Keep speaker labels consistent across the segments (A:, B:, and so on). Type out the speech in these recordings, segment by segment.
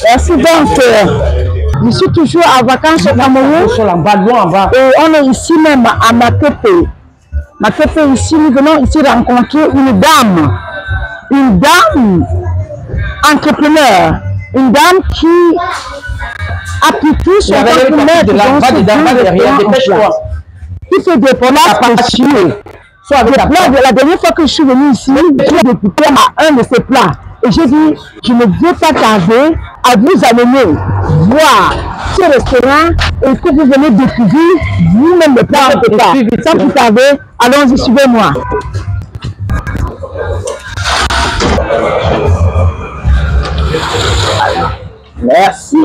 A: Merci donc. Je suis toujours en vacances au Cameroun. Et on est ici même à Makepe. Makepe ici, nous venons ici rencontrer une dame entrepreneur, une dame qui a pris tout son temps qui fait des plats précieux. La dernière fois que je suis venue ici, j'ai découpé à un de ces plats. Et j'ai dit, je ne veux pas tarder à vous amener voir ce restaurant et que vous venez découvrir vous-même le plat de plats. Sans plus tarder, allons-y, suivez-moi. Merci.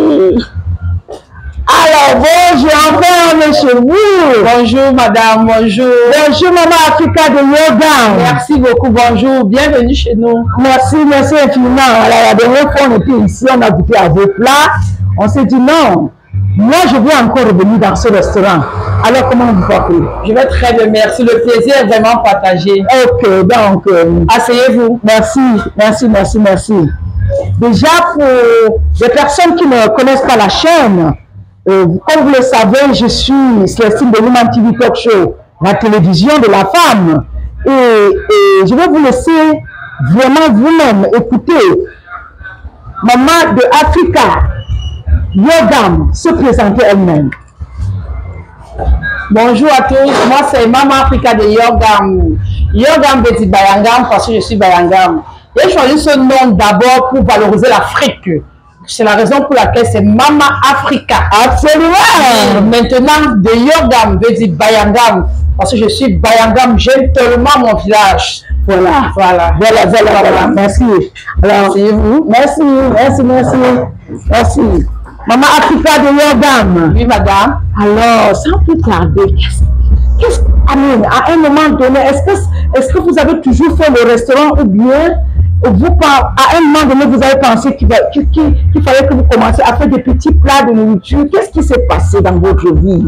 A: Alors, bonjour, enfin, on est chez vous.
B: Bonjour, madame, bonjour.
A: Bonjour, maman Africa de Yoga.
B: Merci beaucoup, bonjour, bienvenue chez nous.
A: Merci, merci infiniment. Alors, la dernière fois, on était ici, on a goûté à vos plats. On s'est dit non, moi, je veux encore revenir dans ce restaurant. Alors, comment vous portez?
B: Je vais très bien, merci. Le plaisir est vraiment partagé.
A: Ok, donc,
B: asseyez-vous.
A: Merci, merci, merci, merci. Déjà, pour les personnes qui ne connaissent pas la chaîne, comme vous le savez, je suis Célestine de Woman TV Talk Show, la télévision de la femme. Et je vais vous laisser vraiment vous-même écouter Maman de Africa, Yogam, se présenter elle-même.
B: Bonjour à tous, moi c'est Maman Africa de Yogam. Yogam veut dire Bayangam parce que je suis Bayangam. J'ai choisi ce nom d'abord pour valoriser l'Afrique. C'est la raison pour laquelle c'est Mama Africa.
A: Absolument.
B: Et maintenant, de Yogam veut dire Bayangam. Parce que je suis Bayangam, j'aime tellement mon village.
A: Voilà. Merci. Alors, vous. Merci. Maman Africa de Yogam.
B: Oui, madame.
A: Alors, sans plus tarder, à un moment donné, est-ce que vous avez toujours fait le restaurant ou bien à un moment donné, vous avez pensé qu'il fallait que vous commenciez à faire des petits plats de nourriture? Qu'est-ce qui s'est passé dans votre vie?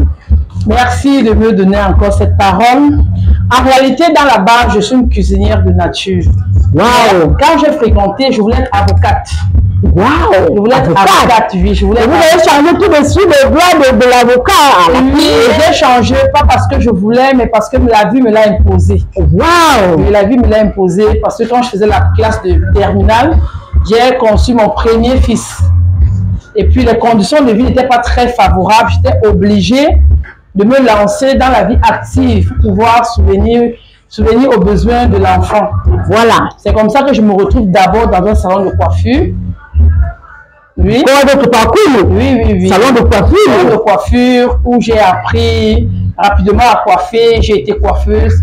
B: Merci de me donner encore cette parole. En réalité, dans la base, je suis une cuisinière de nature.
A: Wow.
B: Quand j'ai fréquenté, je voulais être avocate.
A: Wow.
B: Je voulais être avocate, oui.
A: Vous avez changé tout de suite le droit de l'avocat.
B: Oui, j'ai changé, pas parce que je voulais, mais parce que la vie me l'a imposé.
A: Wow.
B: Oui, la vie me l'a imposé parce que quand je faisais la classe de terminale, j'ai conçu mon premier fils. Et puis les conditions de vie n'étaient pas très favorables. J'étais obligée de me lancer dans la vie active pour pouvoir subvenir aux besoins de l'enfant.
A: Voilà.
B: C'est comme ça que je me retrouve d'abord dans un salon de coiffure. Oui.
A: Votre parcours?
B: Oui.
A: Salon de coiffure?
B: Salon de coiffure où j'ai appris rapidement à coiffer. J'ai été coiffeuse.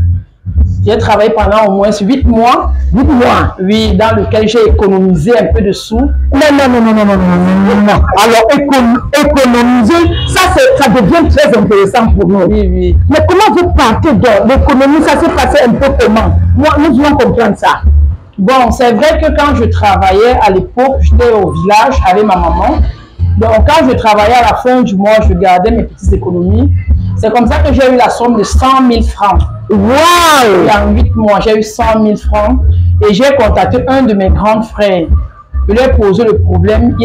B: J'ai travaillé pendant au moins 8 mois.
A: 8 mois?
B: Oui, dans lequel j'ai économisé un peu de sous.
A: Non. Alors, économiser, ça devient très intéressant pour nous.
B: Oui.
A: Mais comment vous partez de l'économie? Ça s'est passé un peu comment? Nous voulons comprendre ça.
B: Bon, c'est vrai que quand je travaillais à l'époque, j'étais au village avec ma maman. Donc, quand je travaillais à la fin du mois, je gardais mes petites économies. C'est comme ça que j'ai eu la somme de 100 000 francs.
A: Wow!
B: En 8 mois, j'ai eu 100 000 francs. Et j'ai contacté un de mes grands frères. Je lui ai posé le problème.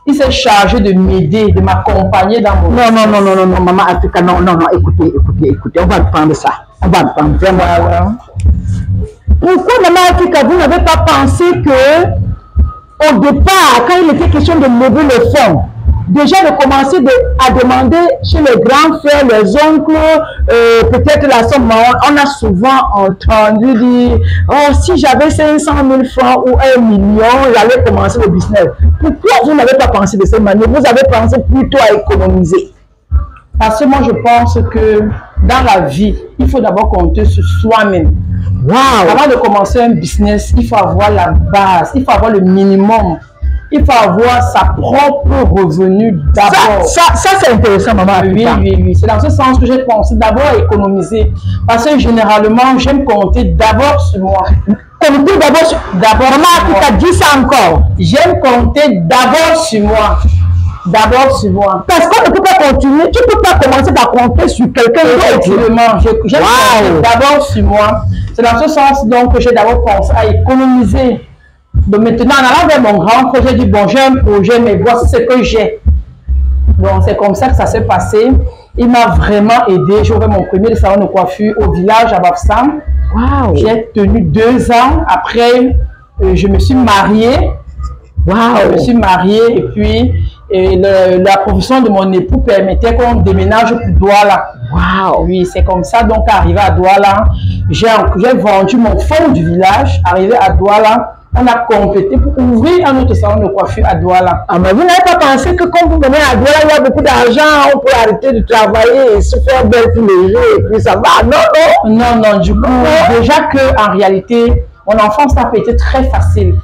B: Il s'est chargé de m'aider, de m'accompagner dans mon...
A: Non, Maman Africa, non, écoutez, on va prendre ça. On va prendre vraiment.
B: Voilà.
A: Pourquoi, Maman Africa, vous n'avez pas pensé que, au départ, quand il était question de lever le fonds, déjà de commencer à demander chez les grands frères, les oncles, peut-être la somme, on a souvent entendu dire, oh, si j'avais 500 000 francs ou 1 million, j'allais commencer le business. Pourquoi vous n'avez pas pensé de cette manière? Vous avez pensé plutôt à économiser?
B: Parce que moi, je pense que dans la vie, il faut d'abord compter sur soi-même.
A: Wow.
B: Avant de commencer un business, il faut avoir la base, il faut avoir le minimum. Il faut avoir sa propre revenu d'abord.
A: Ça c'est intéressant, Maman Africa.
B: Oui. C'est dans ce sens que j'ai pensé d'abord à économiser. Parce que généralement, j'aime compter d'abord sur moi.
A: Compter d'abord sur moi. Maman Africa, dis ça encore.
B: J'aime compter d'abord sur moi. D'abord sur moi.
A: Parce qu'on ne peut pas continuer. Tu ne peux pas commencer par compter sur quelqu'un d'autre.
B: Effectivement. J'aime compter d'abord sur moi. C'est dans ce sens donc que j'ai d'abord pensé à économiser. Donc maintenant, en allant vers mon grand frère, j'ai dit, bon, j'ai un projet, mais voici ce que j'ai. Donc c'est comme ça que ça s'est passé. Il m'a vraiment aidé. J'ai ouvert mon premier salon de coiffure au village à Bafsam.
A: Wow.
B: J'ai tenu 2 ans. Après, je me suis mariée.
A: Wow.
B: Je me suis mariée et puis la profession de mon époux permettait qu'on déménage pour Douala.
A: Wow.
B: Oui, c'est comme ça. Donc, arrivé à Douala, j'ai vendu mon fonds du village. Arrivé à Douala, on a complété pour ouvrir un autre salon de coiffure à Douala.
A: Ah, mais vous n'avez pas pensé que quand vous venez à Douala, il y a beaucoup d'argent, on peut arrêter de travailler et se faire belle tous les jours et puis ça va? Non, non.
B: Non, non, du coup, déjà qu'en réalité, mon enfance n'a pas été très facile.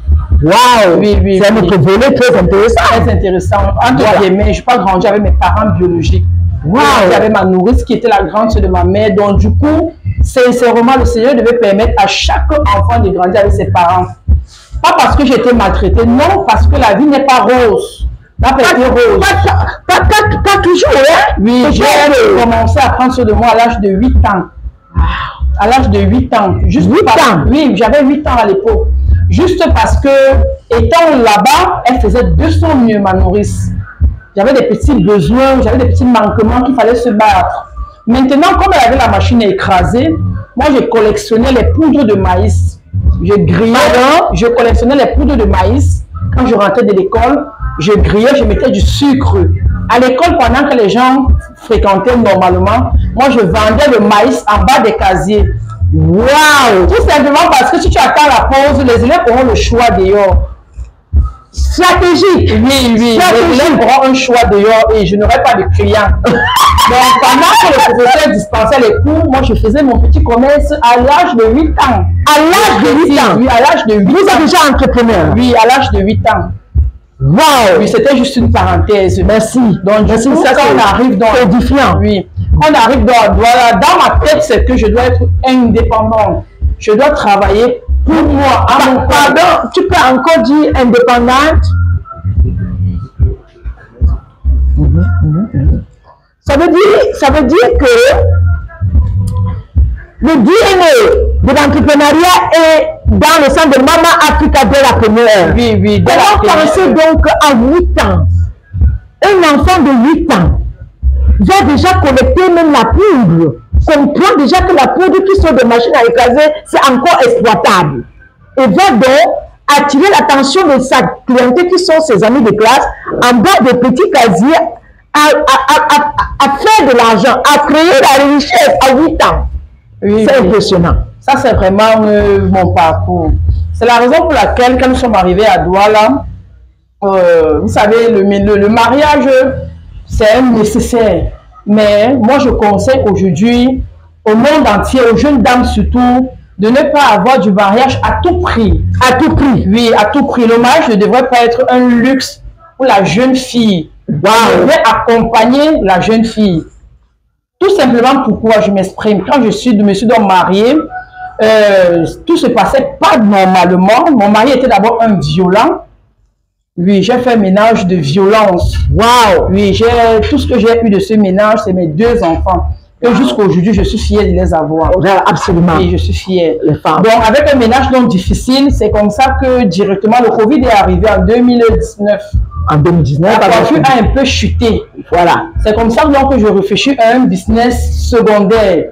A: Waouh!
B: Oui, oui,
A: c'est un
B: oui.
A: autre volet très intéressant.
B: Très intéressant. Entre guillemets, je n'ai pas grandi avec mes parents biologiques.
A: Wow.
B: J'avais ma nourrice qui était la grande sœur de ma mère. Donc, du coup, sincèrement, le Seigneur devait permettre à chaque enfant de grandir avec ses parents. Pas parce que j'étais maltraitée, non, parce que la vie n'est pas rose. N'a pas été rose.
A: Pas toujours, hein?
B: Oui, j'ai commencé à prendre soin de moi à l'âge de 8 ans. À l'âge de 8 ans. Juste
A: 8 ans?
B: Oui, j'avais 8 ans à l'époque. Juste parce que, étant là-bas, elle faisait de son mieux, ma nourrice. J'avais des petits besoins, j'avais des petits manquements qu'il fallait se battre. Maintenant, comme elle avait la machine à écraser, moi, je collectionnais les poudres de maïs. Je grillais, je collectionnais les poudres de maïs. Quand je rentrais de l'école, je grillais, je mettais du sucre. À l'école, pendant que les gens fréquentaient normalement, moi, je vendais le maïs en bas des casiers. Waouh! Tout simplement parce que si tu attends la pause, les élèves auront le choix dehors.
A: Stratégique.
B: Oui, oui. Les élèves auront un choix dehors et je n'aurai pas de clients. Donc, pendant que le professeur dispensait les cours, moi, je faisais mon petit commerce à l'âge de 8 ans.
A: À l'âge de 8 ans?
B: Oui, à l'âge de 8 ans.
A: Vous êtes déjà entrepreneur?
B: Oui, à l'âge de 8 ans.
A: Wow!
B: Oui, c'était juste une parenthèse.
A: Merci.
B: Donc, du coup,
A: ça,
B: quand on arrive dans...
A: C'est édifiant.
B: Oui. On arrive dans ma tête, c'est que je dois être indépendante. Je dois travailler pour moi.
A: Pardon, tu peux encore dire indépendante? Ça veut dire que le DNA de l'entrepreneuriat est dans le sein de Mama Africa dès la première.
B: Oui, oui.
A: Comment penser donc à 8 ans, un enfant de 8 ans va déjà collecter même la poudre, comprend déjà que la poudre qui sort de machine à écraser, c'est encore exploitable. Et va donc attirer l'attention de sa clientèle qui sont ses amis de classe en bas de petits casiers à faire de l'argent, à créer la richesse à 8 ans.
B: Oui,
A: c'est
B: oui.
A: impressionnant.
B: Ça, c'est vraiment mon parcours. C'est la raison pour laquelle, quand nous sommes arrivés à Douala, vous savez, le mariage, c'est nécessaire. Mais moi, je conseille aujourd'hui au monde entier, aux jeunes dames surtout, de ne pas avoir du mariage à tout prix.
A: À tout prix?
B: Oui, à tout prix. Le mariage ne devrait pas être un luxe pour la jeune fille.
A: Wow.
B: On devrait accompagner la jeune fille. Tout simplement pourquoi je m'exprime. Quand je me suis donc mariée, tout se passait pas normalement. Mon mari était d'abord un violent. Oui, j'ai fait un ménage de violence.
A: Wow.
B: Oui, tout ce que j'ai eu de ce ménage, c'est mes 2 enfants. Et jusqu'à aujourd'hui, je suis fière de les avoir.
A: Absolument.
B: Oui, je suis fière.
A: Les femmes.
B: Donc, avec un ménage donc difficile, c'est comme ça que directement le Covid est arrivé en 2019.
A: En 2019,
B: la coiffure a un peu chuté.
A: Voilà.
B: C'est comme ça donc que je réfléchis à un business secondaire.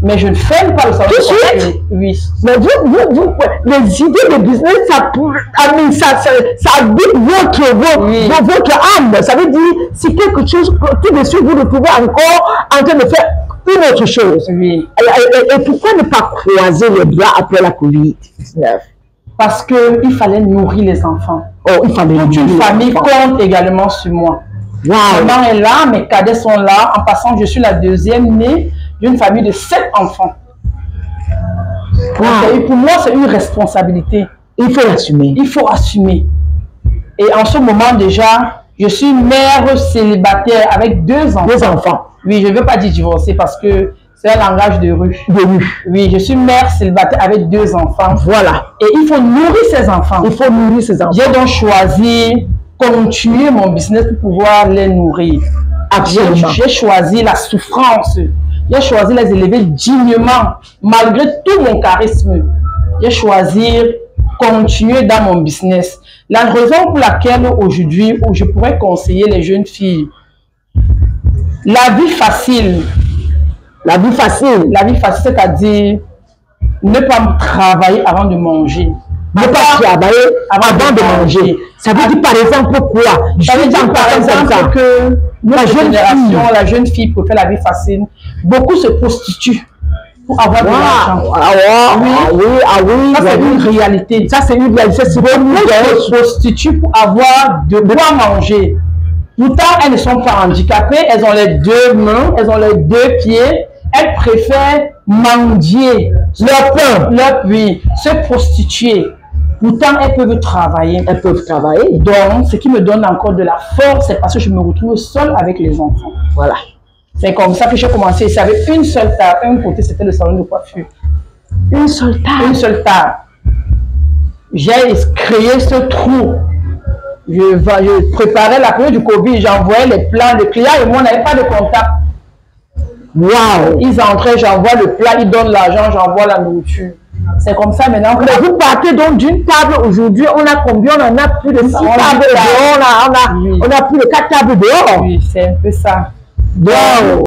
B: Mais je ne ferme pas le salon.
A: Tout de suite?
B: Oui.
A: Mais vous, les idées de business, ça habite votre âme. Ça veut dire, c'est quelque chose, tout de suite, vous le trouvez encore en train de faire une autre chose.
B: Oui.
A: Et pourquoi ne pas croiser les bras après la Covid-19?
B: Parce qu'il fallait nourrir les enfants.
A: Oh, il fallait
B: toute une famille compte également sur moi.
A: Wow.
B: Maman est là, mes cadets sont là. En passant, je suis la 2e née d'une famille de 7 enfants. Wow. Et pour moi, c'est une responsabilité.
A: Il faut l'assumer.
B: Il faut assumer. Et en ce moment déjà, je suis mère célibataire avec 2 enfants.
A: 2 enfants.
B: Oui, je ne veux pas dire divorcer parce que c'est un langage de rue.
A: De rue.
B: Oui, je suis mère célibataire avec 2 enfants.
A: Voilà.
B: Et il faut nourrir ces enfants.
A: Il faut nourrir ces enfants.
B: J'ai donc choisi continuer mon business pour pouvoir les nourrir.
A: Absolument.
B: J'ai choisi la souffrance. J'ai choisi les élever dignement, malgré tout mon charisme. J'ai choisi continuer dans mon business. La raison pour laquelle aujourd'hui, où je pourrais conseiller les jeunes filles, la vie facile, c'est-à-dire ne pas travailler avant de manger.
A: Ne pas travailler avant de manger. Ça veut dire par exemple quoi?
B: Ça veut dire par exemple que la jeune fille préfère la vie facile. Beaucoup se prostituent pour avoir de l'argent.
A: Oui.
B: Ça c'est une réalité.
A: Ça c'est une réalité.
B: Beaucoup se prostituent pour avoir de quoi manger. Pourtant, elles ne sont pas handicapées, elles ont les deux mains, elles ont les deux pieds, elles préfèrent mendier leur pain, se prostituer. Pourtant, elles peuvent travailler. Donc, ce qui me donne encore de la force, c'est parce que je me retrouve seule avec les enfants.
A: Voilà.
B: C'est comme ça que j'ai commencé. Il y avait une seule table. Un côté, c'était le salon de coiffure.
A: Une seule table.
B: J'ai créé ce trou. Je préparais la période du Covid, j'envoyais les plans. Le client et moi, on n'avait pas de contact.
A: Waouh!
B: Ils entraient, j'envoie le plat, ils donnent l'argent, j'envoie la nourriture. C'est comme ça maintenant.
A: Mais vous partez donc d'une table aujourd'hui, on a combien? On en a plus de 6 tables dehors, on a plus de 4 tables dehors.
B: Oui, c'est un peu ça.
A: Wow.